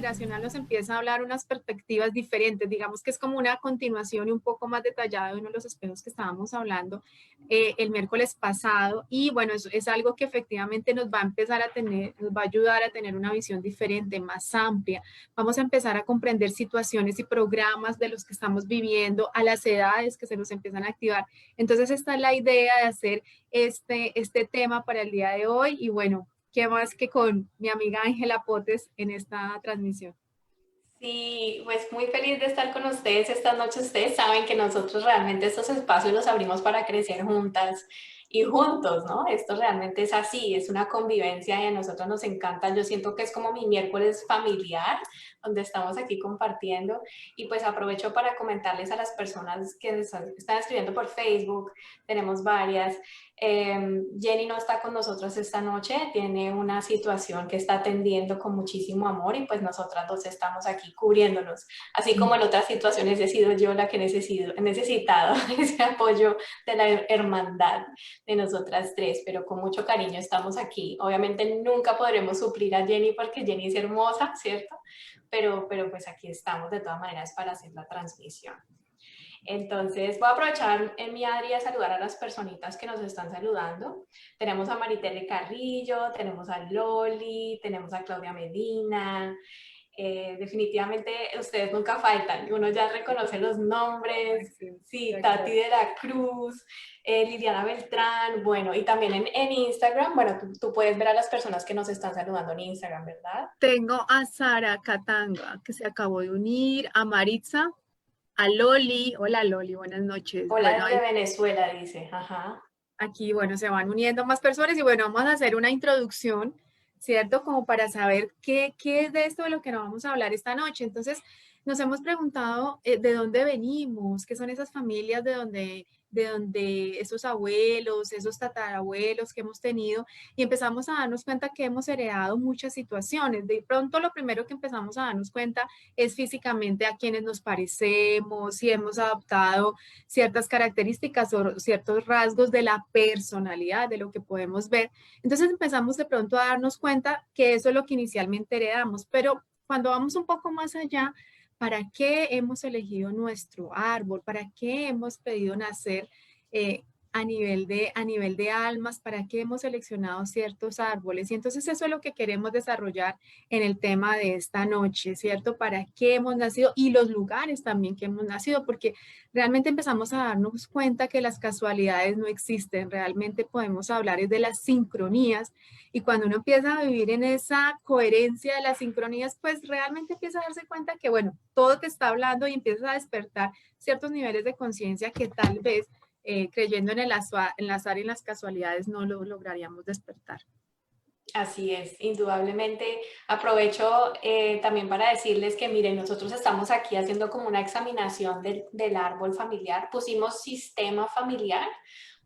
transgeneracional nos empieza a hablar unas perspectivas diferentes, digamos que es como una continuación y un poco más detallada de uno de los espejos que estábamos hablando el miércoles pasado, y bueno, es algo que efectivamente nos va a empezar a tener, nos va a ayudar a tener una visión diferente, más amplia. Vamos a empezar a comprender situaciones y programas de los que estamos viviendo a las edades que se nos empiezan a activar. Entonces esta es la idea de hacer este tema para el día de hoy, y bueno, qué más que con mi amiga Ángela Potes en esta transmisión. Sí, pues muy feliz de estar con ustedes esta noche. Ustedes saben que nosotros realmente estos espacios los abrimos para crecer juntas y juntos, ¿no? Esto realmente es así, es una convivencia y a nosotros nos encanta. Yo siento que es como mi miércoles familiar, donde estamos aquí compartiendo, y pues aprovecho para comentarles a las personas que están escribiendo por Facebook, tenemos varias. Jenny no está con nosotros esta noche, tiene una situación que está atendiendo con muchísimo amor y pues nosotras dos estamos aquí cubriéndonos. Así como en otras situaciones he sido yo la que he necesitado ese apoyo de la hermandad de nosotras tres, pero con mucho cariño estamos aquí. Obviamente nunca podremos suplir a Jenny porque Jenny es hermosa, ¿cierto? Pero pues aquí estamos de todas maneras para hacer la transmisión. Entonces voy a aprovechar en mi Adri a saludar a las personitas que nos están saludando. Tenemos a Maritere Carrillo, tenemos a Loli, tenemos a Claudia Medina. Definitivamente ustedes nunca faltan, uno ya reconoce los nombres. Sí, Tati de la Cruz, Liliana Beltrán, bueno, y también en Instagram, bueno, tú puedes ver a las personas que nos están saludando en Instagram, ¿verdad? Tengo a Sara Katanga, que se acabó de unir, a Maritza, a Loli. Hola Loli, buenas noches. Hola Bueno, desde Venezuela, dice, ajá. aquí, bueno, se van uniendo más personas y bueno, vamos a hacer una introducción, ¿cierto? Como para saber qué es de esto de lo que nos vamos a hablar esta noche. Entonces, nos hemos preguntado de dónde venimos, qué son esas familias de donde esos abuelos, esos tatarabuelos que hemos tenido, y empezamos a darnos cuenta que hemos heredado muchas situaciones. De pronto, lo primero que empezamos a darnos cuenta es físicamente a quienes nos parecemos, si hemos adoptado ciertas características o ciertos rasgos de la personalidad, de lo que podemos ver. Entonces empezamos de pronto a darnos cuenta que eso es lo que inicialmente heredamos, pero cuando vamos un poco más allá, ¿para qué hemos elegido nuestro árbol? ¿Para qué hemos pedido nacer? Eh, a nivel de almas, ¿para qué hemos seleccionado ciertos árboles? Y entonces eso es lo que queremos desarrollar en el tema de esta noche, ¿cierto? ¿Para qué hemos nacido? Y los lugares también que hemos nacido, porque realmente empezamos a darnos cuenta que las casualidades no existen, realmente podemos hablar es de las sincronías, y cuando uno empieza a vivir en esa coherencia de las sincronías, pues realmente empieza a darse cuenta que, bueno, todo te está hablando y empiezas a despertar ciertos niveles de conciencia que tal vez creyendo en el azar y en las casualidades no lo lograríamos despertar. Así es, indudablemente. Aprovecho también para decirles que, miren, nosotros estamos aquí haciendo como una examinación del árbol familiar. Pusimos sistema familiar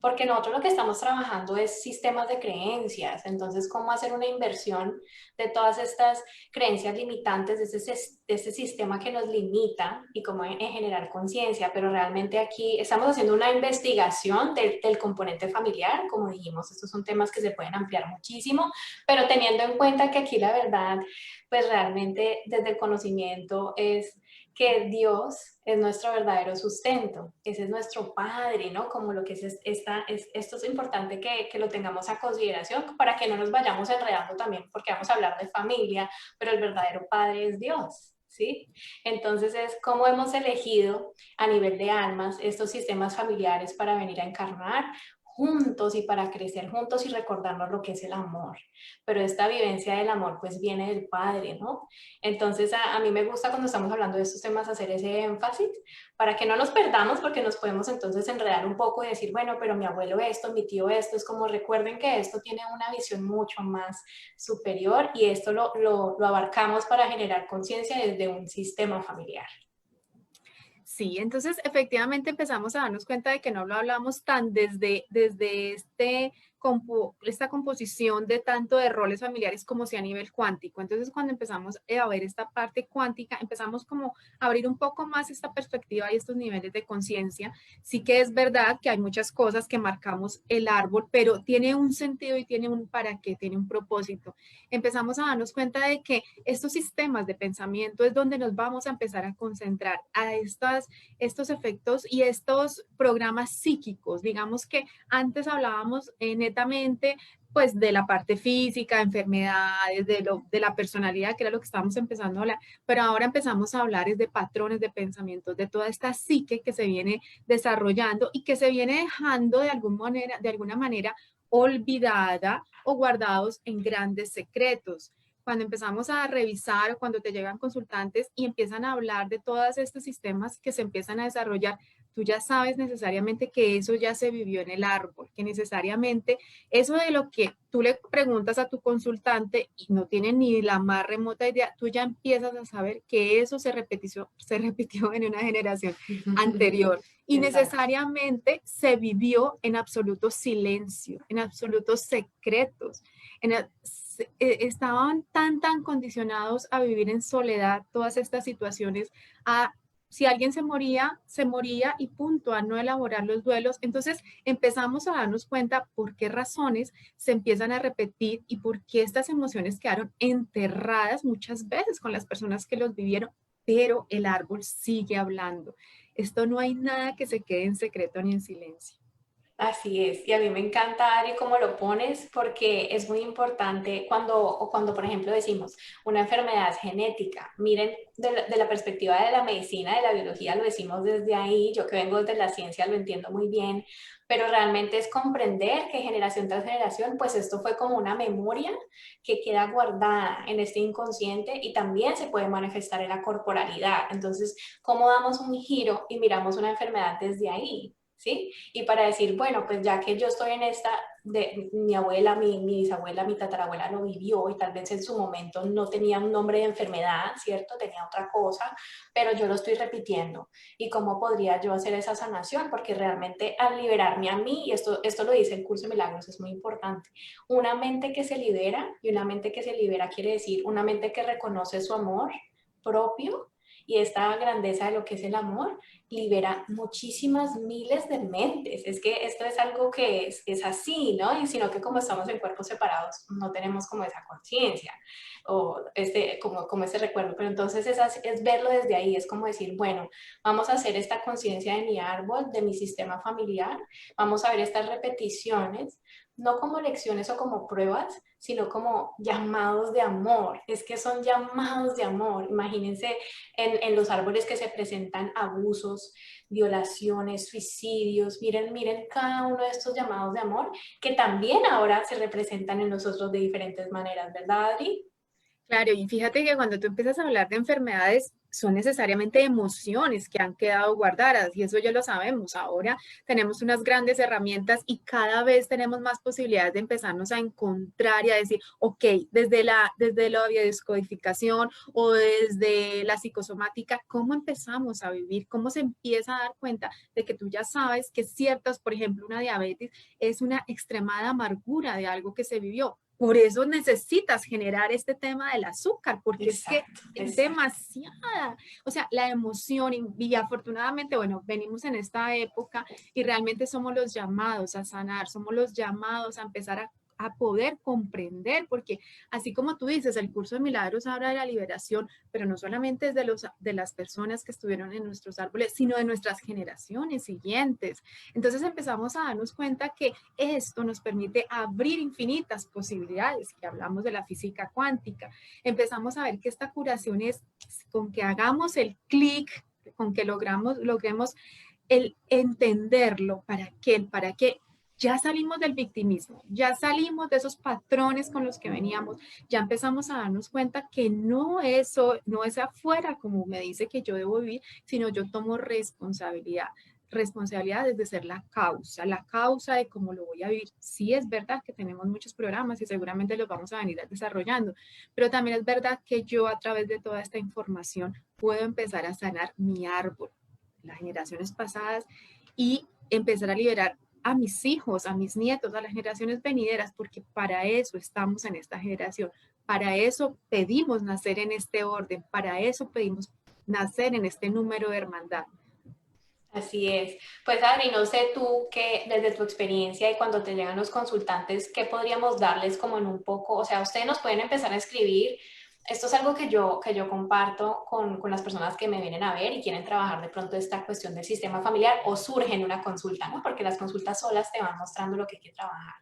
porque nosotros lo que estamos trabajando es sistemas de creencias. Entonces, cómo hacer una inversión de todas estas creencias limitantes, de ese sistema que nos limita y cómo en generar conciencia. Pero realmente aquí estamos haciendo una investigación del componente familiar. Como dijimos, estos son temas que se pueden ampliar muchísimo, pero teniendo en cuenta que aquí la verdad, pues realmente desde el conocimiento es que Dios es nuestro verdadero sustento, ese es nuestro Padre, ¿no? Como lo que esto es importante que lo tengamos a consideración para que no nos vayamos enredando también, porque vamos a hablar de familia, pero el verdadero Padre es Dios, ¿sí? Entonces es cómo hemos elegido a nivel de almas estos sistemas familiares para venir a encarnar juntos y para crecer juntos y recordarnos lo que es el amor. Pero esta vivencia del amor pues viene del Padre, ¿no? Entonces a mí me gusta cuando estamos hablando de estos temas hacer ese énfasis para que no nos perdamos porque nos podemos entonces enredar un poco y decir, bueno, pero mi abuelo esto, mi tío esto, es como recuerden que esto tiene una visión mucho más superior y esto lo abarcamos para generar conciencia desde un sistema familiar. Sí, entonces efectivamente empezamos a darnos cuenta de que no lo hablamos tan desde esta composición de tanto de roles familiares como si a nivel cuántico. Entonces cuando empezamos a ver esta parte cuántica, empezamos como a abrir un poco más esta perspectiva y estos niveles de conciencia. Sí que es verdad que hay muchas cosas que marcamos el árbol, pero tiene un sentido y tiene un para qué, tiene un propósito. Empezamos a darnos cuenta de que estos sistemas de pensamiento es donde nos vamos a empezar a concentrar a estos efectos y estos programas psíquicos. Digamos que antes hablábamos netamente pues de la parte física, enfermedades, de la personalidad, que era lo que estábamos empezando a hablar, pero ahora empezamos a hablar es de patrones de pensamientos, de toda esta psique que se viene desarrollando y que se viene dejando de alguna manera olvidada o guardados en grandes secretos. Cuando empezamos a revisar o cuando te llegan consultantes y empiezan a hablar de todos estos sistemas que se empiezan a desarrollar, tú ya sabes necesariamente que eso ya se vivió en el árbol, que necesariamente eso de lo que tú le preguntas a tu consultante y no tiene ni la más remota idea, tú ya empiezas a saber que eso se repitió en una generación anterior y Exacto. necesariamente se vivió en absoluto silencio, en absolutos secretos. Estaban tan condicionados a vivir en soledad todas estas situaciones, a si alguien se moría y punto, a no elaborar los duelos. Entonces empezamos a darnos cuenta por qué razones se empiezan a repetir y por qué estas emociones quedaron enterradas muchas veces con las personas que los vivieron, pero el árbol sigue hablando. Esto no hay nada que se quede en secreto ni en silencio. Así es, y a mí me encanta, Ari, cómo lo pones, porque es muy importante cuando, por ejemplo, decimos una enfermedad es genética. Miren, de la perspectiva de la medicina, de la biología, lo decimos desde ahí. Yo que vengo desde la ciencia lo entiendo muy bien, pero realmente es comprender que generación tras generación, pues esto fue como una memoria que queda guardada en este inconsciente y también se puede manifestar en la corporalidad. Entonces, ¿cómo damos un giro y miramos una enfermedad desde ahí? ¿Sí? Y para decir, bueno, pues ya que yo estoy en esta, mi abuela, mi bisabuela, mi tatarabuela lo vivió y tal vez en su momento no tenía un nombre de enfermedad, ¿cierto? Tenía otra cosa, pero yo lo estoy repitiendo. ¿Y cómo podría yo hacer esa sanación? Porque realmente al liberarme a mí, y esto lo dice el curso de milagros, es muy importante, una mente que se libera, y una mente que se libera quiere decir una mente que reconoce su amor propio y esta grandeza de lo que es el amor, libera muchísimas miles de mentes. Es que esto es algo que es así, ¿no? Y sino que como estamos en cuerpos separados, no tenemos como esa conciencia o como ese recuerdo. Pero entonces es verlo desde ahí, es como decir, bueno, vamos a hacer esta conciencia de mi árbol, de mi sistema familiar, vamos a ver estas repeticiones, no como lecciones o como pruebas, sino como llamados de amor. Es que son llamados de amor. Imagínense en los árboles que se presentan abusos, violaciones, suicidios. Miren cada uno de estos llamados de amor que también ahora se representan en nosotros de diferentes maneras, ¿verdad, Adri? Claro, y fíjate que cuando tú empiezas a hablar de enfermedades, son necesariamente emociones que han quedado guardadas y eso ya lo sabemos. Ahora tenemos unas grandes herramientas y cada vez tenemos más posibilidades de empezarnos a encontrar y a decir, ok, desde la biodescodificación o desde la psicosomática, ¿cómo empezamos a vivir? ¿Cómo se empieza a dar cuenta de que tú ya sabes que ciertas, por ejemplo, una diabetes es una extremada amargura de algo que se vivió? Por eso necesitas generar este tema del azúcar, porque es que Exacto, es exacto. demasiada. O sea, la emoción y afortunadamente, bueno, venimos en esta época y realmente somos los llamados a sanar, somos los llamados a empezar a poder comprender, porque así como tú dices, el curso de milagros habla de la liberación, pero no solamente es de las personas que estuvieron en nuestros árboles, sino de nuestras generaciones siguientes. Entonces empezamos a darnos cuenta que esto nos permite abrir infinitas posibilidades, que hablamos de la física cuántica. Empezamos a ver que esta curación es con que hagamos el clic, con que logremos el entenderlo, para qué. Ya salimos del victimismo, ya salimos de esos patrones con los que veníamos, ya empezamos a darnos cuenta que no es afuera como me dice que yo debo vivir, sino yo tomo responsabilidad es de ser la causa de cómo lo voy a vivir. Sí es verdad que tenemos muchos programas y seguramente los vamos a venir desarrollando, pero también es verdad que yo a través de toda esta información puedo empezar a sanar mi árbol. las generaciones pasadas y empezar a liberar a mis hijos, a mis nietos, a las generaciones venideras, porque para eso estamos en esta generación, para eso pedimos nacer en este orden, para eso pedimos nacer en este número de hermandad. Así es. Pues Adri, no sé tú que desde tu experiencia y cuando te llegan los consultantes, ¿qué podríamos darles como en un poco? O sea, ustedes nos pueden empezar a escribir. Esto es algo que yo comparto con las personas que me vienen a ver y quieren trabajar de pronto esta cuestión del sistema familiar o surge en una consulta, ¿no? Porque las consultas solas te van mostrando lo que hay que trabajar.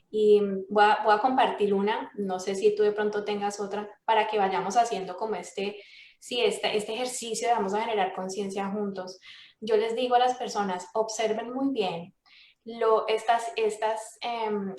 Y voy a compartir una, no sé si tú de pronto tengas otra, para que vayamos haciendo como sí, este ejercicio de vamos a generar conciencia juntos. Yo les digo a las personas, observen muy bien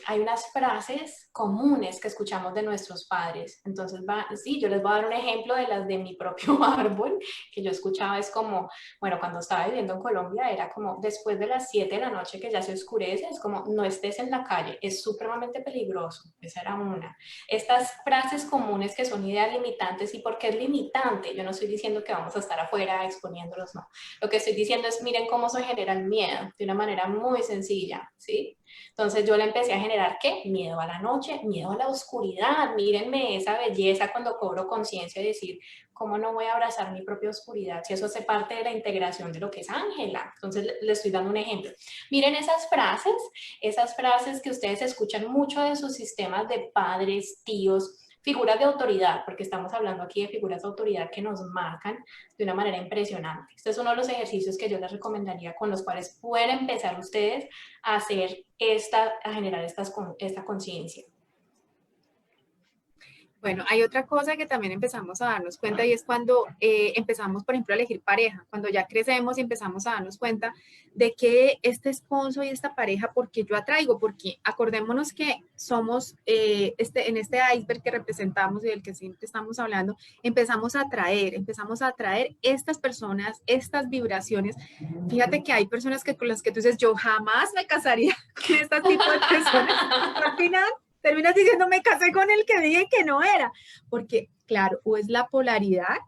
hay unas frases comunes que escuchamos de nuestros padres. Entonces, sí, yo les voy a dar un ejemplo de las de mi propio árbol, que yo escuchaba, es como, bueno, cuando estaba viviendo en Colombia, era como después de las 7 de la noche que ya se oscurece, es como, no estés en la calle, es supremamente peligroso. Esa era una. Estas frases comunes que son ideas limitantes, ¿y por qué es limitante? Yo no estoy diciendo que vamos a estar afuera exponiéndolos, no. Lo que estoy diciendo es, miren cómo se genera el miedo de una manera muy sencilla, ¿sí? Entonces yo le empecé a generar, ¿qué? Miedo a la noche, miedo a la oscuridad. Mírenme esa belleza cuando cobro conciencia de decir, ¿cómo no voy a abrazar mi propia oscuridad? Si eso hace parte de la integración de lo que es Ángela. Entonces le estoy dando un ejemplo. Miren esas frases que ustedes escuchan mucho de sus sistemas de padres, tíos, figuras de autoridad, porque estamos hablando aquí de figuras de autoridad que nos marcan de una manera impresionante. Este es uno de los ejercicios que yo les recomendaría con los cuales pueden empezar ustedes a hacer a generar esta conciencia. Bueno, hay otra cosa que también empezamos a darnos cuenta y es cuando empezamos, por ejemplo, a elegir pareja, cuando ya crecemos y empezamos a darnos cuenta de que este esposo y esta pareja, porque yo atraigo, porque acordémonos que somos en este iceberg que representamos y del que siempre estamos hablando, empezamos a atraer estas personas, estas vibraciones. Fíjate que hay personas que con las que tú dices, yo jamás me casaría con este tipo de personas. Al final terminas diciendo, me casé con el que dije que no era, porque claro, o es la polaridad,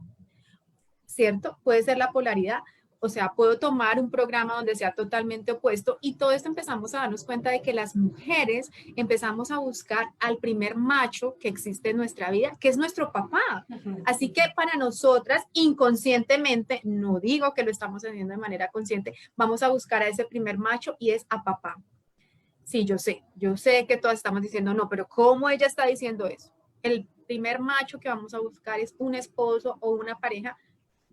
¿cierto? Puede ser la polaridad, o sea, puedo tomar un programa donde sea totalmente opuesto y todo esto empezamos a darnos cuenta de que las mujeres empezamos a buscar al primer macho que existe en nuestra vida, que es nuestro papá. Así que para nosotras, inconscientemente, no digo que lo estamos haciendo de manera consciente, vamos a buscar a ese primer macho y es a papá. Sí, yo sé que todas estamos diciendo no, pero ¿cómo ella está diciendo eso? El primer macho que vamos a buscar es un esposo o una pareja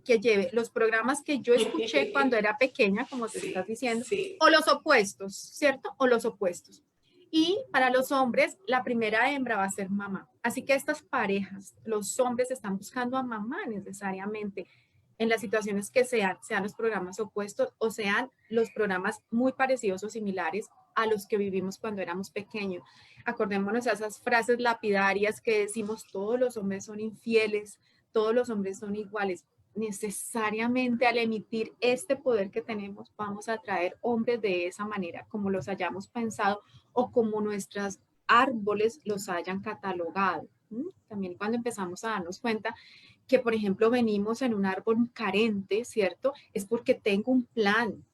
que lleve los programas que yo escuché cuando era pequeña, como te estás diciendo, sí. o los opuestos, ¿cierto? O los opuestos. Y para los hombres, la primera hembra va a ser mamá. Así que estas parejas, los hombres están buscando a mamá necesariamente en las situaciones que sean los programas opuestos o sean los programas muy parecidos o similares a los que vivimos cuando éramos pequeños. Acordémonos a esas frases lapidarias que decimos, todos los hombres son infieles, todos los hombres son iguales. Necesariamente al emitir este poder que tenemos, vamos a atraer hombres de esa manera, como los hayamos pensado o como nuestros árboles los hayan catalogado. También cuando empezamos a darnos cuenta que, por ejemplo, venimos en un árbol carente, ¿cierto? Es porque tengo un plan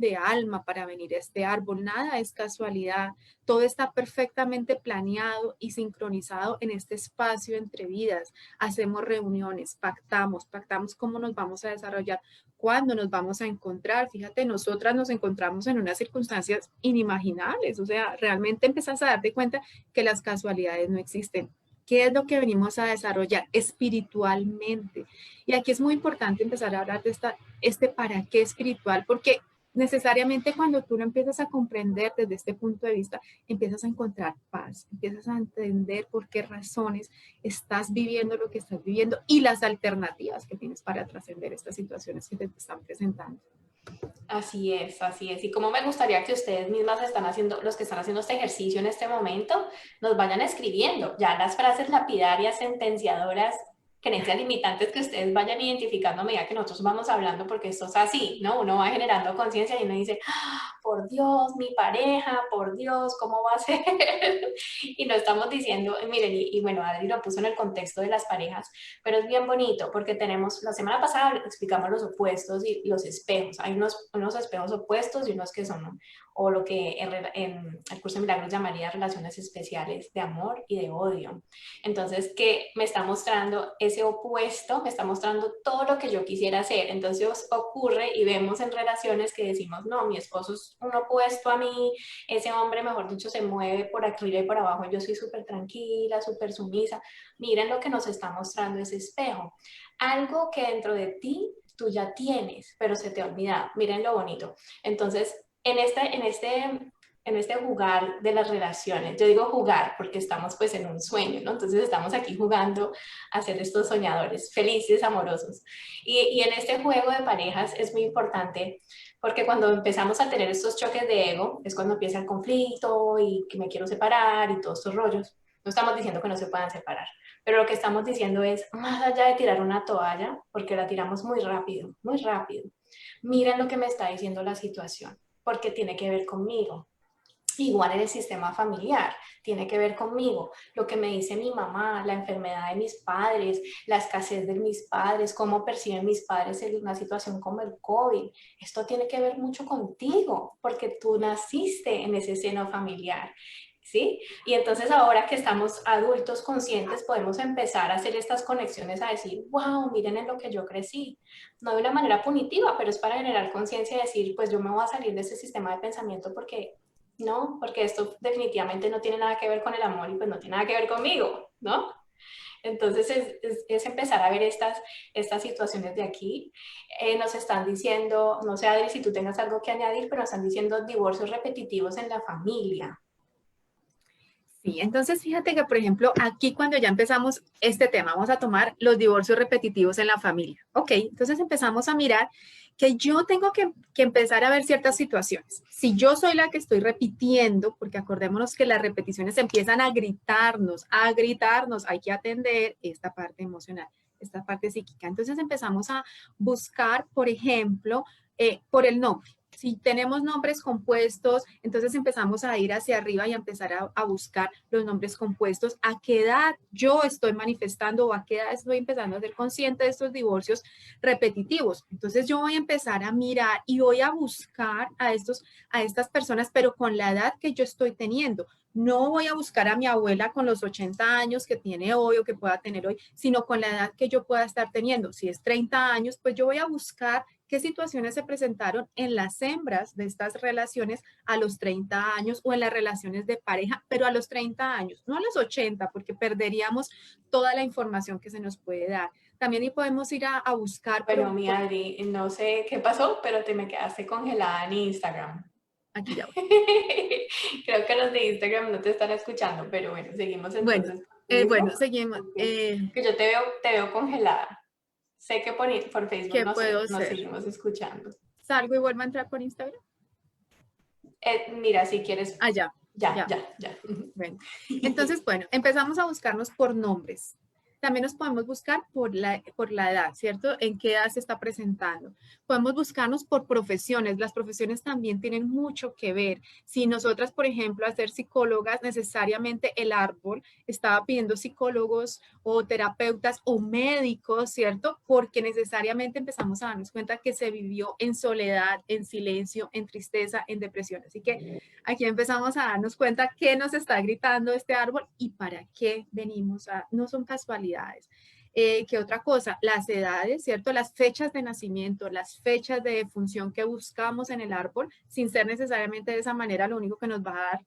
de alma para venir a este árbol. Nada es casualidad. Todo está perfectamente planeado y sincronizado en este espacio entre vidas. Hacemos reuniones, pactamos cómo nos vamos a desarrollar, cuándo nos vamos a encontrar. Fíjate, nosotras nos encontramos en unas circunstancias inimaginables. O sea, realmente empezás a darte cuenta que las casualidades no existen. ¿Qué es lo que venimos a desarrollar espiritualmente? Y aquí es muy importante empezar a hablar de este para qué espiritual, porque necesariamente cuando tú lo empiezas a comprender desde este punto de vista, empiezas a encontrar paz, empiezas a entender por qué razones estás viviendo lo que estás viviendo y las alternativas que tienes para trascender estas situaciones que te están presentando. Así es, así es. Y como me gustaría que ustedes mismas están haciendo, los que están haciendo este ejercicio en este momento, nos vayan escribiendo. Ya las frases lapidarias, sentenciadoras, creencias limitantes que ustedes vayan identificando a medida que nosotros vamos hablando, porque esto es así, ¿no? Uno va generando conciencia y uno dice, "Ah, por Dios, mi pareja, por Dios, ¿cómo va a ser?" Y no estamos diciendo, miren, y bueno, Adri lo puso en el contexto de las parejas, pero es bien bonito porque tenemos, la semana pasada explicamos los opuestos y los espejos. Hay unos espejos opuestos y unos que son, o lo que en el curso de milagros llamaría relaciones especiales de amor y de odio. Entonces, ¿qué me está mostrando ese opuesto? Me está mostrando todo lo que yo quisiera hacer. Entonces ocurre y vemos en relaciones que decimos, no, mi esposo es un opuesto a mí, ese hombre, mejor dicho, se mueve por arriba y por abajo, yo soy súper tranquila, súper sumisa. Miren lo que nos está mostrando ese espejo. Algo que dentro de ti tú ya tienes, pero se te ha olvidado. Miren lo bonito. Entonces, en este jugar de las relaciones, yo digo jugar porque estamos pues en un sueño, ¿no? Entonces estamos aquí jugando a ser estos soñadores, felices, amorosos. Y en este juego de parejas es muy importante porque cuando empezamos a tener estos choques de ego, es cuando empieza el conflicto y que me quiero separar y todos estos rollos. No estamos diciendo que no se puedan separar, pero lo que estamos diciendo es, más allá de tirar una toalla, porque la tiramos muy rápido, miren lo que me está diciendo la situación, porque tiene que ver conmigo. Igual en el sistema familiar, tiene que ver conmigo, lo que me dice mi mamá, la enfermedad de mis padres, la escasez de mis padres, cómo perciben mis padres en una situación como el COVID. Esto tiene que ver mucho contigo, porque tú naciste en ese seno familiar. ¿Sí? Y entonces ahora que estamos adultos conscientes podemos empezar a hacer estas conexiones a decir, wow, miren en lo que yo crecí. No de una manera punitiva, pero es para generar conciencia y decir, pues yo me voy a salir de ese sistema de pensamiento porque no, porque esto definitivamente no tiene nada que ver con el amor y pues no tiene nada que ver conmigo, ¿no? Entonces es empezar a ver estas situaciones de aquí. Nos están diciendo, no sé Adri si tú tengas algo que añadir, pero nos están diciendo divorcios repetitivos en la familia. Sí, entonces fíjate que, por ejemplo, aquí cuando ya empezamos este tema, vamos a tomar los divorcios repetitivos en la familia. Ok, entonces empezamos a mirar que yo tengo que empezar a ver ciertas situaciones. Si yo soy la que estoy repitiendo, porque acordémonos que las repeticiones empiezan a gritarnos, hay que atender esta parte emocional, esta parte psíquica. Entonces empezamos a buscar, por ejemplo, por el nombre. Si tenemos nombres compuestos, entonces empezamos a ir hacia arriba y a empezar a buscar los nombres compuestos. ¿A qué edad yo estoy manifestando o a qué edad estoy empezando a ser consciente de estos divorcios repetitivos? Entonces yo voy a empezar a mirar y voy a buscar a estas personas, pero con la edad que yo estoy teniendo. No voy a buscar a mi abuela con los 80 años que tiene hoy o que pueda tener hoy, sino con la edad que yo pueda estar teniendo. Si es 30 años, pues yo voy a buscar qué situaciones se presentaron en las hembras de estas relaciones a los 30 años o en las relaciones de pareja, pero a los 30 años, no a los 80, porque perderíamos toda la información que se nos puede dar. También y podemos ir a buscar. Bueno, mi Adri, no sé qué pasó, pero te me quedaste congelada en Instagram. Aquí ya voy. Creo que los de Instagram no te están escuchando, pero bueno, seguimos Bueno, entonces conmigo. seguimos. Okay. Que yo te veo congelada. Sé que por Facebook ¿Qué puedo nos hacer? seguimos escuchando. ¿Salgo y vuelvo a entrar por Instagram? Mira, si quieres, Allá, ya, ya. ya, ya. Bueno, entonces, bueno, empezamos a buscarnos por nombres. También nos podemos buscar por la edad, ¿cierto? ¿En qué edad se está presentando? Podemos buscarnos por profesiones. Las profesiones también tienen mucho que ver. Si nosotras, por ejemplo, al ser psicólogas, necesariamente el árbol estaba pidiendo psicólogos o terapeutas o médicos, ¿cierto? Porque necesariamente empezamos a darnos cuenta que se vivió en soledad, en silencio, en tristeza, en depresión. Así que aquí empezamos a darnos cuenta qué nos está gritando este árbol y para qué venimos a, no son casualidades. ¿Qué otra cosa? Las edades, ¿cierto? Las fechas de nacimiento, las fechas de función que buscamos en el árbol, sin ser necesariamente de esa manera, lo único que nos va a dar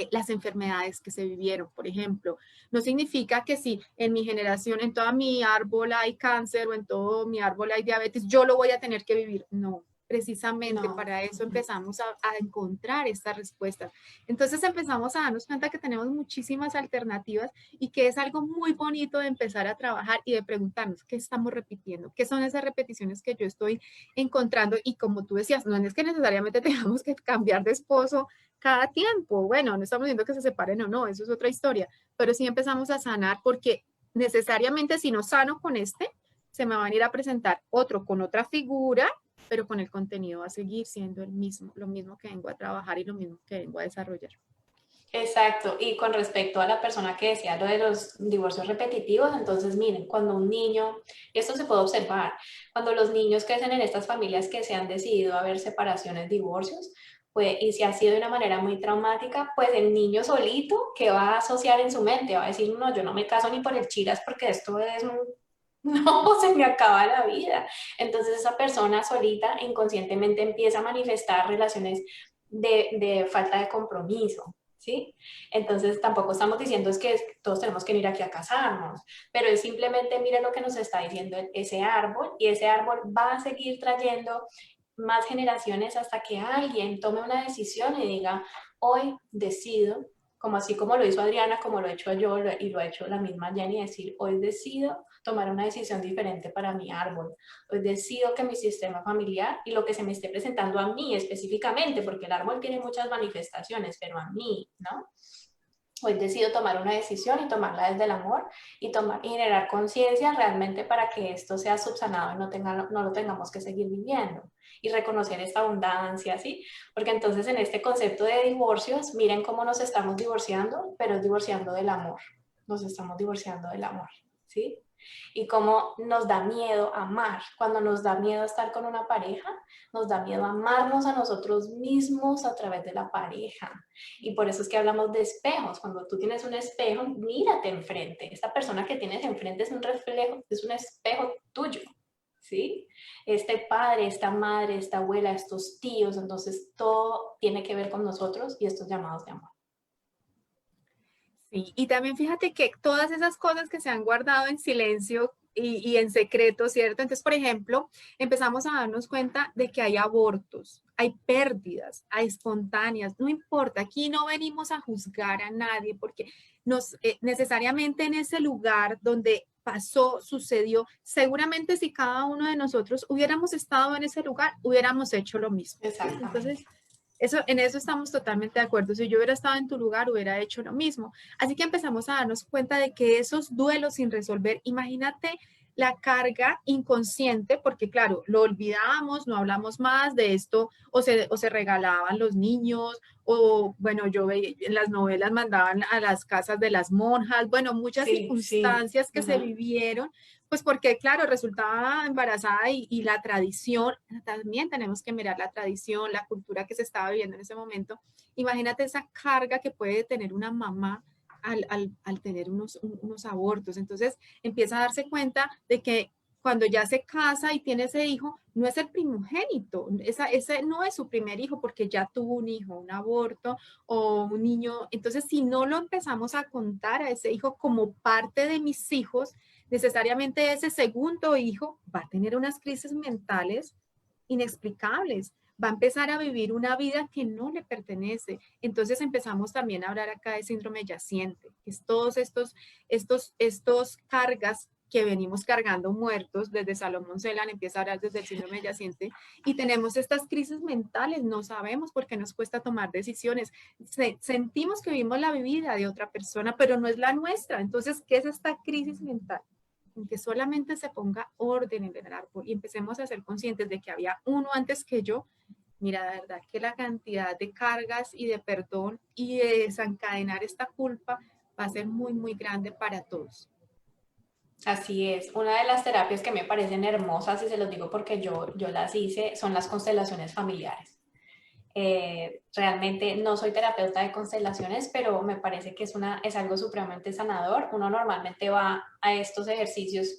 las enfermedades que se vivieron, por ejemplo. No significa que si en mi generación, en toda mi árbol hay cáncer o en todo mi árbol hay diabetes, yo lo voy a tener que vivir. No, precisamente No. para eso empezamos a encontrar estas respuestas. Entonces empezamos a darnos cuenta que tenemos muchísimas alternativas y que es algo muy bonito de empezar a trabajar y de preguntarnos qué estamos repitiendo, qué son esas repeticiones que yo estoy encontrando y como tú decías, no es que necesariamente tengamos que cambiar de esposo cada tiempo. Bueno, no estamos diciendo que se separen o no, eso es otra historia, pero sí empezamos a sanar porque necesariamente si no sano con este, se me van a ir a presentar otro con otra figura, pero con el contenido va a seguir siendo el mismo, lo mismo que vengo a trabajar y lo mismo que vengo a desarrollar. Exacto, y con respecto a la persona que decía lo de los divorcios repetitivos, entonces miren, cuando un niño, y esto se puede observar, cuando los niños crecen en estas familias que se han decidido a ver separaciones, divorcios, pues, y si ha sido de una manera muy traumática, pues el niño solito que va a asociar en su mente, va a decir, no, yo no me caso ni por el chiras porque esto es un... No, se me acaba la vida. Entonces esa persona solita inconscientemente empieza a manifestar relaciones de falta de compromiso. ¿Sí? Entonces tampoco estamos diciendo es que todos tenemos que ir aquí a casarnos, pero es simplemente mire lo que nos está diciendo ese árbol y ese árbol va a seguir trayendo más generaciones hasta que alguien tome una decisión y diga, hoy decido, como así como lo hizo Adriana, como lo he hecho yo y lo ha hecho la misma Jenny, decir, hoy decido tomar una decisión diferente para mi árbol. Hoy decido que mi sistema familiar y lo que se me esté presentando a mí específicamente, porque el árbol tiene muchas manifestaciones, pero a mí, ¿no? Hoy decido tomar una decisión y tomarla desde el amor y, y generar conciencia realmente para que esto sea subsanado y no lo tengamos que seguir viviendo. Y reconocer esta abundancia, ¿sí? Porque entonces en este concepto de divorcios, miren cómo nos estamos divorciando, pero es divorciando del amor. Nos estamos divorciando del amor, ¿sí? Y cómo nos da miedo amar. Cuando nos da miedo estar con una pareja, nos da miedo amarnos a nosotros mismos a través de la pareja. Y por eso es que hablamos de espejos. Cuando tú tienes un espejo, mírate enfrente. Esta persona que tienes enfrente es un reflejo, es un espejo tuyo. ¿Sí? Este padre, esta madre, esta abuela, estos tíos, entonces todo tiene que ver con nosotros y estos llamados de amor. Sí, y también fíjate que todas esas cosas que se han guardado en silencio y en secreto, ¿cierto? Entonces, por ejemplo, empezamos a darnos cuenta de que hay abortos, hay pérdidas, hay espontáneas, no importa, aquí no venimos a juzgar a nadie porque necesariamente en ese lugar donde pasó, sucedió, seguramente si cada uno de nosotros hubiéramos estado en ese lugar, hubiéramos hecho lo mismo, ¿sí? Exactamente. Entonces, en eso estamos totalmente de acuerdo. Si yo hubiera estado en tu lugar, hubiera hecho lo mismo. Así que empezamos a darnos cuenta de que esos duelos sin resolver, imagínate la carga inconsciente, porque claro, lo olvidamos, no hablamos más de esto, o se regalaban los niños, o bueno, yo veía en las novelas mandaban a las casas de las monjas, bueno, muchas Sí, sí. circunstancias que se Uh-huh. vivieron pues porque, claro, resultaba embarazada y la tradición, también tenemos que mirar la tradición, la cultura que se estaba viviendo en ese momento. Imagínate esa carga que puede tener una mamá al tener unos abortos. Entonces empieza a darse cuenta de que cuando ya se casa y tiene ese hijo, no es el primogénito, ese no es su primer hijo porque ya tuvo un hijo, un aborto o un niño. Entonces, si no lo empezamos a contar a ese hijo como parte de mis hijos, necesariamente ese segundo hijo va a tener unas crisis mentales inexplicables, va a empezar a vivir una vida que no le pertenece. Entonces empezamos también a hablar acá de síndrome yaciente, que es todos estos cargas que venimos cargando muertos, desde Salomón Celan empieza a hablar desde el síndrome yaciente, y tenemos estas crisis mentales, no sabemos por qué nos cuesta tomar decisiones, sentimos que vivimos la vida de otra persona, pero no es la nuestra. Entonces, ¿qué es esta crisis mental? En que solamente se ponga orden en el árbol y empecemos a ser conscientes de que había uno antes que yo. Mira, de verdad que la cantidad de cargas y de perdón y de desencadenar esta culpa va a ser muy, muy grande para todos. Así es. Una de las terapias que me parecen hermosas, y se los digo porque yo las hice, son las constelaciones familiares. Realmente no soy terapeuta de constelaciones, pero me parece que es algo supremamente sanador. Uno normalmente va a estos ejercicios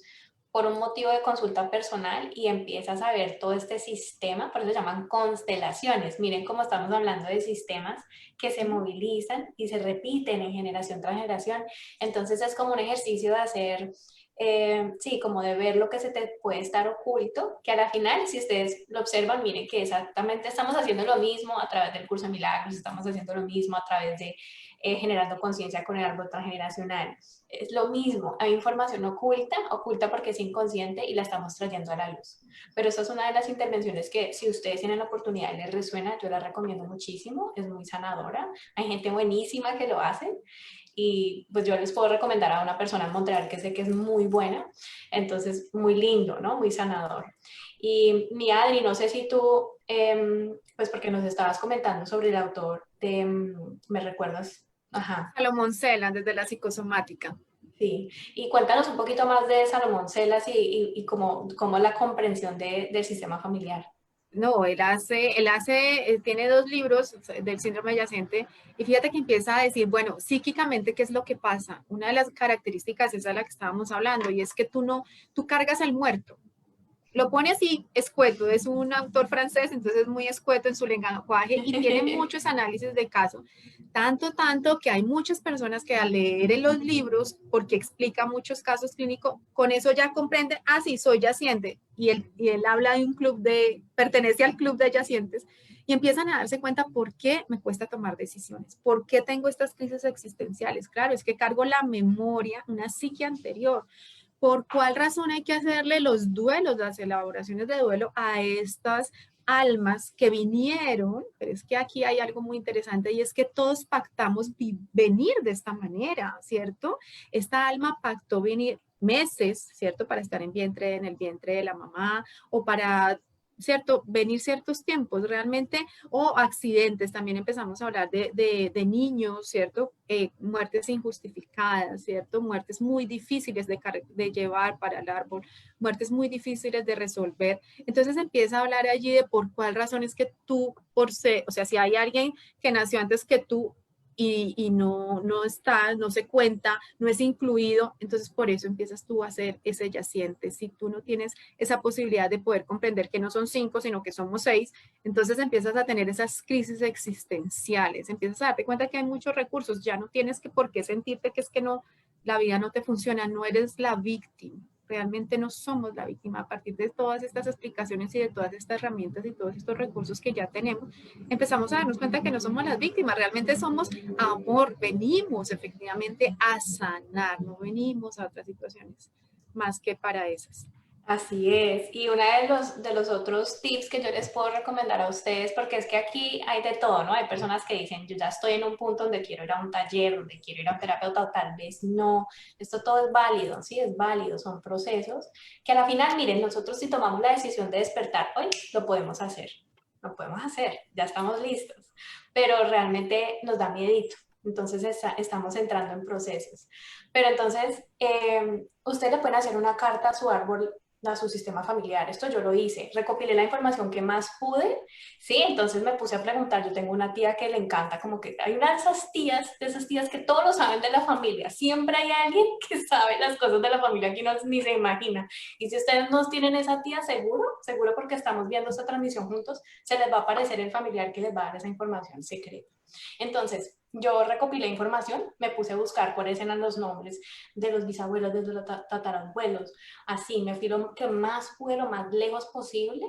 por un motivo de consulta personal y empiezas a ver todo este sistema, por eso se llaman constelaciones. Miren cómo estamos hablando de sistemas que se movilizan y se repiten en generación tras generación. Entonces es como un ejercicio de hacer sí, como de ver lo que se te puede estar oculto, que a la final, si ustedes lo observan, miren que exactamente estamos haciendo lo mismo a través del curso de milagros, estamos haciendo lo mismo a través de generando conciencia con el árbol transgeneracional. Es lo mismo, hay información oculta, oculta porque es inconsciente y la estamos trayendo a la luz. Pero esa es una de las intervenciones que si ustedes tienen la oportunidad y les resuena, yo la recomiendo muchísimo, es muy sanadora. Hay gente buenísima que lo hace y pues yo les puedo recomendar a una persona en Montreal que sé que es muy buena, entonces muy lindo, ¿no? Muy sanador. Y mi Adri, no sé si tú, pues porque nos estabas comentando sobre el autor de, ¿me recuerdas? Ajá, Salomón Celan, desde la psicosomática. sí. Y cuéntanos un poquito más de Salomón Celas y cómo la comprensión del sistema familiar. No, tiene 2 libros del síndrome adyacente y fíjate que empieza a decir, bueno, psíquicamente, ¿qué es lo que pasa? Una de las características es a la que estábamos hablando y es que tú cargas al muerto. Lo pone así, escueto, es un autor francés, entonces es muy escueto en su lenguaje y tiene muchos análisis de caso. Tanto que hay muchas personas que al leer en los libros, porque explica muchos casos clínicos, con eso ya comprende, ah, sí, soy yaciente. Y él habla de un pertenece al club de yacientes y empiezan a darse cuenta por qué me cuesta tomar decisiones, por qué tengo estas crisis existenciales. Claro, es que cargo la memoria, una psique anterior. ¿Por cuál razón hay que hacerle los duelos, las elaboraciones de duelo a estas almas que vinieron? Pero es que aquí hay algo muy interesante y es que todos pactamos venir de esta manera, ¿cierto? Esta alma pactó venir meses, ¿cierto? Para estar en el vientre de la mamá o para, ¿cierto? Venir ciertos tiempos realmente o accidentes. También empezamos a hablar de niños, ¿cierto? Muertes injustificadas, ¿cierto? Muertes muy difíciles de llevar para el árbol, muertes muy difíciles de resolver. Entonces empieza a hablar allí de por cuál razón es que tú, por ser, o sea, si hay alguien que nació antes que tú, y no está, no se cuenta, no es incluido, entonces por eso empiezas tú a ser ese yaciente. Si tú no tienes esa posibilidad de poder comprender que no son 5, sino que somos 6, entonces empiezas a tener esas crisis existenciales, empiezas a darte cuenta que hay muchos recursos, ya no tienes que por qué sentirte que es que no, la vida no te funciona, no eres la víctima. Realmente no somos la víctima. A partir de todas estas explicaciones y de todas estas herramientas y todos estos recursos que ya tenemos, empezamos a darnos cuenta que no somos las víctimas, realmente somos amor, venimos efectivamente a sanar, no venimos a otras situaciones más que para esas. Así es. Y uno de los otros tips que yo les puedo recomendar a ustedes, porque es que aquí hay de todo, ¿no? Hay personas que dicen, yo ya estoy en un punto donde quiero ir a un taller, donde quiero ir a un terapeuta, o tal vez no. Esto todo es válido, sí, es válido, son procesos que a la final, miren, nosotros si tomamos la decisión de despertar hoy, lo podemos hacer. Lo podemos hacer, ya estamos listos. Pero realmente nos da miedito. Entonces estamos entrando en procesos. Pero entonces, usted le pueden hacer una carta a su árbol, a su sistema familiar. Esto yo lo hice, recopilé la información que más pude, ¿sí? Entonces me puse a preguntar, yo tengo una tía que le encanta, como que hay una de esas tías que todos lo saben de la familia, siempre hay alguien que sabe las cosas de la familia que uno ni se imagina. Y si ustedes no tienen esa tía, seguro porque estamos viendo esta transmisión juntos, se les va a aparecer el familiar que les va a dar esa información secreta. Entonces, yo recopilé información, me puse a buscar cuáles eran los nombres de los bisabuelos, de los tatarabuelos, así, me fui lo que más pude, lo más lejos posible,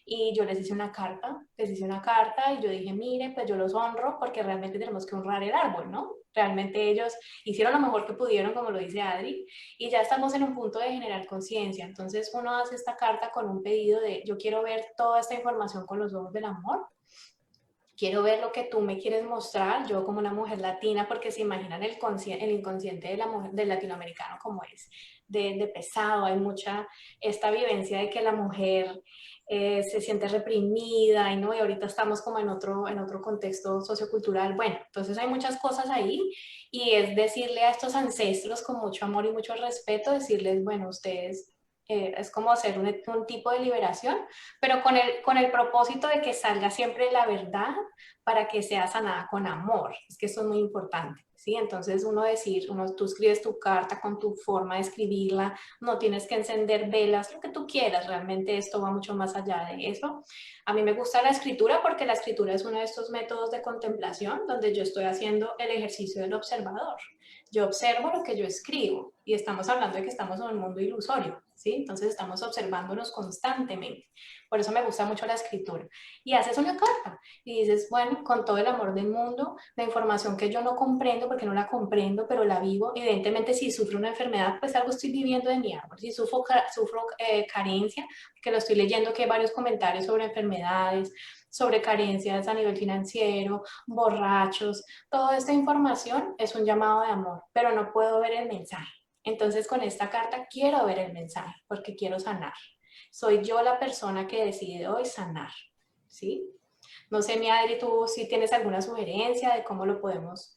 y yo les hice una carta y yo dije, miren, pues yo los honro porque realmente tenemos que honrar el árbol, ¿no? Realmente ellos hicieron lo mejor que pudieron, como lo dice Adri, y ya estamos en un punto de generar conciencia. Entonces uno hace esta carta con un pedido de, yo quiero ver toda esta información con los ojos del amor, quiero ver lo que tú me quieres mostrar, yo como una mujer latina, porque se imaginan el inconsciente de la mujer, del latinoamericano como es, de pesado, hay mucha esta vivencia de que la mujer se siente reprimida y, ¿no? Y ahorita estamos como en otro contexto sociocultural, bueno, entonces hay muchas cosas ahí y es decirle a estos ancestros con mucho amor y mucho respeto, decirles, bueno, ustedes... es como hacer un tipo de liberación, pero con el propósito de que salga siempre la verdad para que sea sanada con amor. Es que eso es muy importante, ¿sí? Entonces tú escribes tu carta con tu forma de escribirla, no tienes que encender velas, lo que tú quieras, realmente esto va mucho más allá de eso. A mí me gusta la escritura porque la escritura es uno de estos métodos de contemplación donde yo estoy haciendo el ejercicio del observador. Yo observo lo que yo escribo y estamos hablando de que estamos en un mundo ilusorio, ¿sí? Entonces estamos observándonos constantemente. Por eso me gusta mucho la escritura. Y haces una carta y dices, bueno, con todo el amor del mundo, la información que yo no comprendo, porque no la comprendo, pero la vivo, evidentemente si sufro una enfermedad, pues algo estoy viviendo de mi árbol. Si sufro carencia, que lo estoy leyendo, que hay varios comentarios sobre enfermedades, sobre carencias a nivel financiero, borrachos. Toda esta información es un llamado de amor, pero no puedo ver el mensaje. Entonces con esta carta quiero ver el mensaje porque quiero sanar. Soy yo la persona que decide hoy sanar, ¿sí? No sé, mi Adri, tú si tienes alguna sugerencia de cómo lo podemos.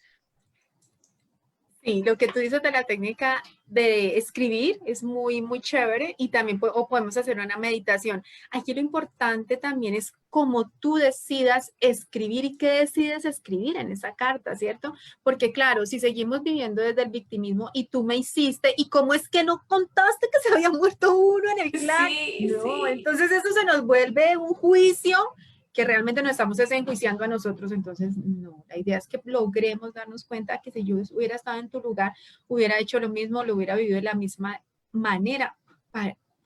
Sí, lo que tú dices de la técnica de escribir es muy, muy chévere y también o podemos hacer una meditación. Aquí lo importante también es cómo tú decidas escribir y qué decides escribir en esa carta, ¿cierto? Porque claro, si seguimos viviendo desde el victimismo y tú me hiciste, ¿y cómo es que no contaste que se había muerto uno en el clan? Sí, No, sí. entonces eso se nos vuelve un juicio que realmente nos estamos enjuiciando a nosotros, entonces no, la idea es que logremos darnos cuenta que si yo hubiera estado en tu lugar, hubiera hecho lo mismo, lo hubiera vivido de la misma manera.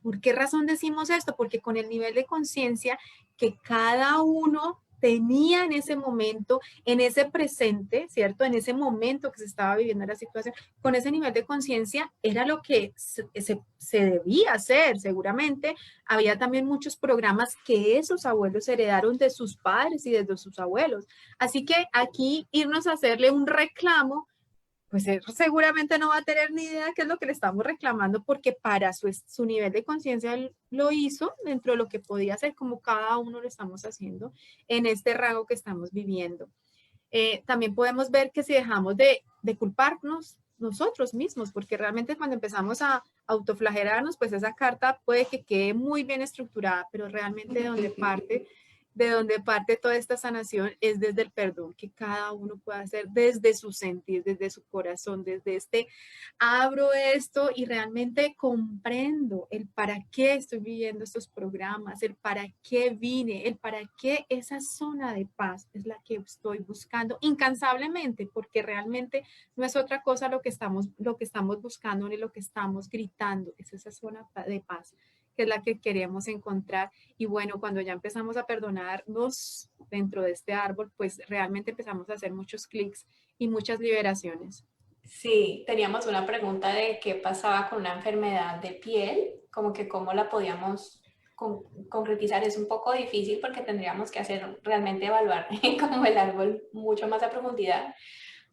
¿Por qué razón decimos esto? Porque con el nivel de conciencia que cada uno tenía en ese momento, en ese presente, ¿cierto? En ese momento que se estaba viviendo la situación, con ese nivel de conciencia era lo que se debía hacer, seguramente. Había también muchos programas que esos abuelos heredaron de sus padres y de sus abuelos. Así que aquí irnos a hacerle un reclamo, pues él seguramente no va a tener ni idea de qué es lo que le estamos reclamando, porque para su nivel de conciencia él lo hizo dentro de lo que podía hacer, como cada uno lo estamos haciendo en este rango que estamos viviendo. También podemos ver que si dejamos de culparnos nosotros mismos, porque realmente cuando empezamos a autoflagelarnos, pues esa carta puede que quede muy bien estructurada, pero realmente de donde parte toda esta sanación es desde el perdón que cada uno puede hacer desde su sentir, desde su corazón, desde abro esto y realmente comprendo el para qué estoy viviendo estos programas, el para qué vine, el para qué esa zona de paz es la que estoy buscando incansablemente, porque realmente no es otra cosa lo que estamos buscando ni lo que estamos gritando, es esa zona de paz que es la que queremos encontrar. Y bueno, cuando ya empezamos a perdonarnos dentro de este árbol, pues realmente empezamos a hacer muchos clics y muchas liberaciones. Sí, teníamos una pregunta de qué pasaba con una enfermedad de piel, como que cómo la podíamos concretizar. Es un poco difícil porque tendríamos que hacer realmente evaluar como el árbol mucho más a profundidad.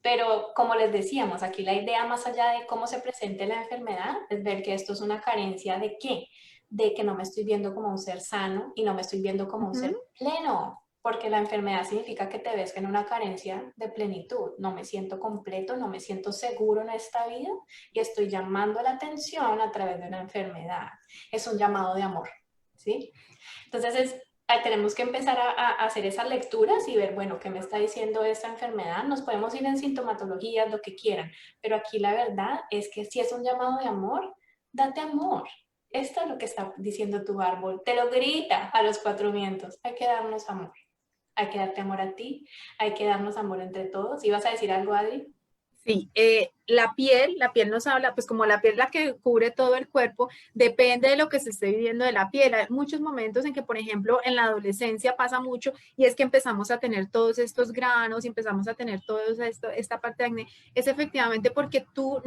Pero como les decíamos, aquí la idea más allá de cómo se presente la enfermedad es ver que esto es una carencia de qué, de que no me estoy viendo como un ser sano y no me estoy viendo como un Ujú. ser pleno, porque la enfermedad significa que te ves en una carencia de plenitud. No me siento completo, no me siento seguro en esta vida y estoy llamando la atención a través de una enfermedad. Es un llamado de amor, ¿sí? Entonces tenemos que empezar a hacer esas lecturas y ver, bueno, ¿qué me está diciendo esta enfermedad? Nos podemos ir en sintomatologías, lo que quieran, pero aquí la verdad es que si es un llamado de amor, date amor. Esto es lo que está diciendo tu árbol. Te lo grita a los cuatro vientos. Hay que darnos amor. Hay que darte amor a ti. Hay que darnos amor entre todos. ¿Ibas a decir algo, Adri? Sí, la piel nos habla, pues como la piel es la que cubre todo el cuerpo, depende de lo que se esté viviendo de la piel. Hay muchos momentos en que, por ejemplo, en la adolescencia pasa mucho y es que empezamos a tener todos estos granos y empezamos a tener todo esto, esta parte de acné. Es efectivamente porque tú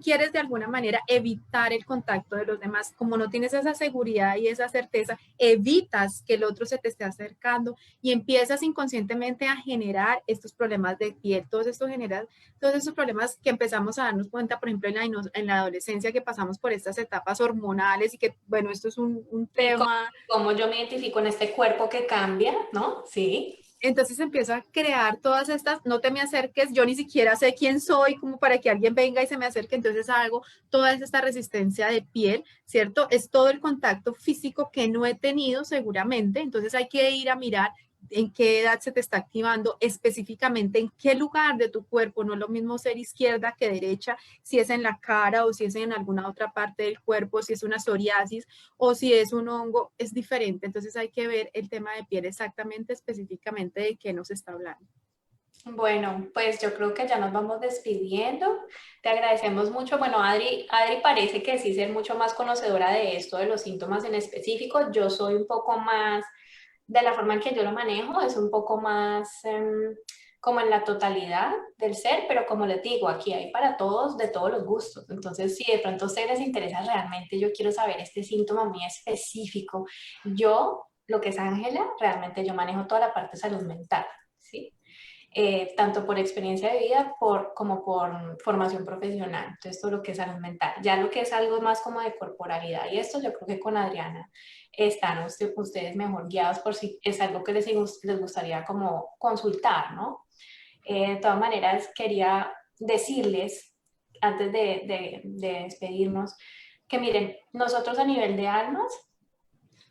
quieres de alguna manera evitar el contacto de los demás. Como no tienes esa seguridad y esa certeza, evitas que el otro se te esté acercando y empiezas inconscientemente a generar estos problemas de piel. Todos esos problemas que empezamos a darnos cuenta, por ejemplo, en la adolescencia, que pasamos por estas etapas hormonales y que, bueno, esto es un Y tema. cómo yo me identifico en este cuerpo que cambia, ¿no? Sí. Entonces empiezo a crear todas estas, no te me acerques, yo ni siquiera sé quién soy como para que alguien venga y se me acerque, entonces hago toda esta resistencia de piel, ¿cierto? Es todo el contacto físico que no he tenido seguramente, entonces hay que ir a mirar en qué edad se te está activando, específicamente en qué lugar de tu cuerpo, no es lo mismo ser izquierda que derecha, si es en la cara o si es en alguna otra parte del cuerpo, si es una psoriasis o si es un hongo, es diferente. Entonces hay que ver el tema de piel exactamente, específicamente de qué nos está hablando. Bueno, pues yo creo que ya nos vamos despidiendo. Te agradecemos mucho. Bueno, Adri parece que sí ser mucho más conocedora de esto, de los síntomas en específico. Yo soy un poco más, de la forma en que yo lo manejo, es un poco más como en la totalidad del ser, pero como les digo, aquí hay para todos, de todos los gustos. Entonces, si de pronto a ustedes les interesa realmente, yo quiero saber este síntoma muy específico. Yo lo que es Ángela, realmente yo manejo toda la parte de salud mental, ¿sí? Tanto por experiencia de vida como por formación profesional. Entonces, todo lo que es salud mental. Ya lo que es algo más como de corporalidad y esto, yo creo que con Adriana están ustedes mejor guiados por si es algo que les gustaría como consultar, ¿no? De todas maneras, quería decirles, antes de despedirnos, que miren, nosotros a nivel de almas,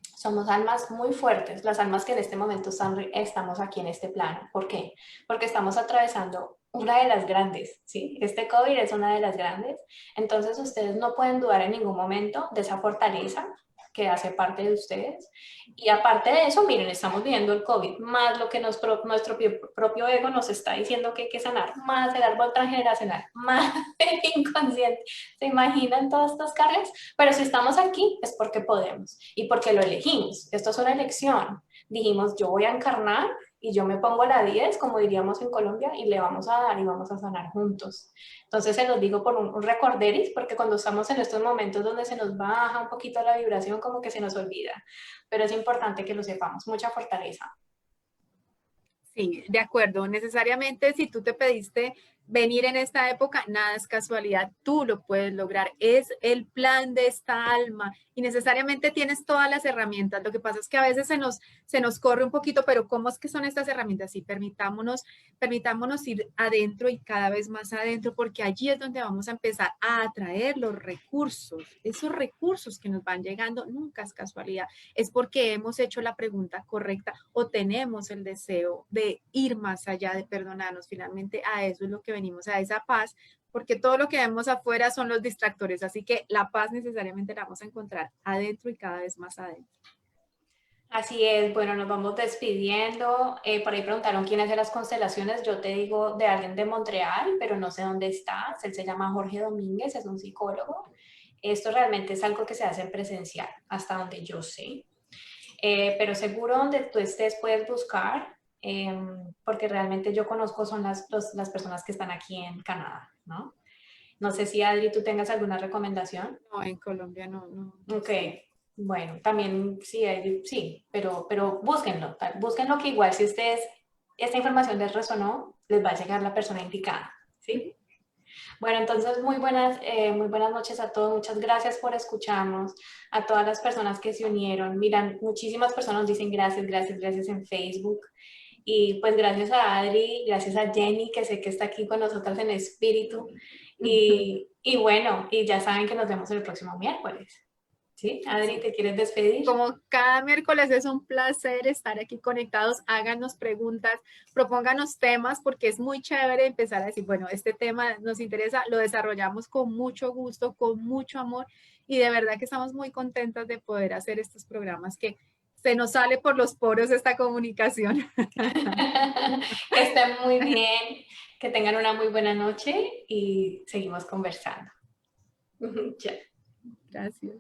somos almas muy fuertes, las almas que en este momento estamos aquí en este plano. ¿Por qué? Porque estamos atravesando una de las grandes, ¿sí? Este COVID es una de las grandes. Entonces ustedes no pueden dudar en ningún momento de esa fortaleza que hace parte de ustedes. Y aparte de eso, miren, estamos viendo el COVID, más lo que nuestro propio ego nos está diciendo que hay que sanar, más el árbol transgeneracional, más el inconsciente. ¿Se imaginan todas estas cargas? Pero si estamos aquí es porque podemos y porque lo elegimos. Esto es una elección. Dijimos, yo voy a encarnar y yo me pongo la 10, como diríamos en Colombia, y le vamos a dar y vamos a sanar juntos. Entonces se los digo por un recorderis, porque cuando estamos en estos momentos donde se nos baja un poquito la vibración, como que se nos olvida. Pero es importante que lo sepamos. Mucha fortaleza. Sí, de acuerdo. Necesariamente si tú te pediste venir en esta época, nada es casualidad, tú lo puedes lograr. Es el plan de esta alma y necesariamente tienes todas las herramientas. Lo que pasa es que a veces se nos corre un poquito, pero ¿cómo es que son estas herramientas? Sí, permitámonos ir adentro y cada vez más adentro, porque allí es donde vamos a empezar a atraer los recursos. Esos recursos que nos van llegando nunca es casualidad, es porque hemos hecho la pregunta correcta o tenemos el deseo de ir más allá, de perdonarnos. Finalmente a eso es lo que venimos, a esa paz, porque todo lo que vemos afuera son los distractores, así que la paz necesariamente la vamos a encontrar adentro y cada vez más adentro. Así es, bueno, nos vamos despidiendo. Por ahí preguntaron quién hace las constelaciones. Yo te digo de alguien de Montreal, pero no sé dónde está. Él se llama Jorge Domínguez, es un psicólogo. Esto realmente es algo que se hace en presencial, hasta donde yo sé. Pero seguro donde tú estés puedes buscar, porque realmente yo conozco son las personas que están aquí en Canadá, ¿no? No sé si Adri, tú tengas alguna recomendación. No, en Colombia no Ok, sé. bueno, también sí, sí, pero búsquenlo, búsquenlo que igual si ustedes, esta información les resonó, les va a llegar la persona indicada, ¿sí? Bueno, entonces muy buenas noches a todos, muchas gracias por escucharnos, a todas las personas que se unieron, miran, muchísimas personas nos dicen gracias, gracias, gracias en Facebook, y pues gracias a Adri, gracias a Jenny, que sé que está aquí con nosotras en espíritu, y bueno, y ya saben que nos vemos el próximo miércoles. ¿Sí? Adri, ¿te quieres despedir? Como cada miércoles es un placer estar aquí conectados, háganos preguntas, propónganos temas, porque es muy chévere empezar a decir, bueno, este tema nos interesa, lo desarrollamos con mucho gusto, con mucho amor, y de verdad que estamos muy contentas de poder hacer estos programas que se nos sale por los poros esta comunicación. Que estén muy bien, que tengan una muy buena noche y seguimos conversando. Chao. Gracias.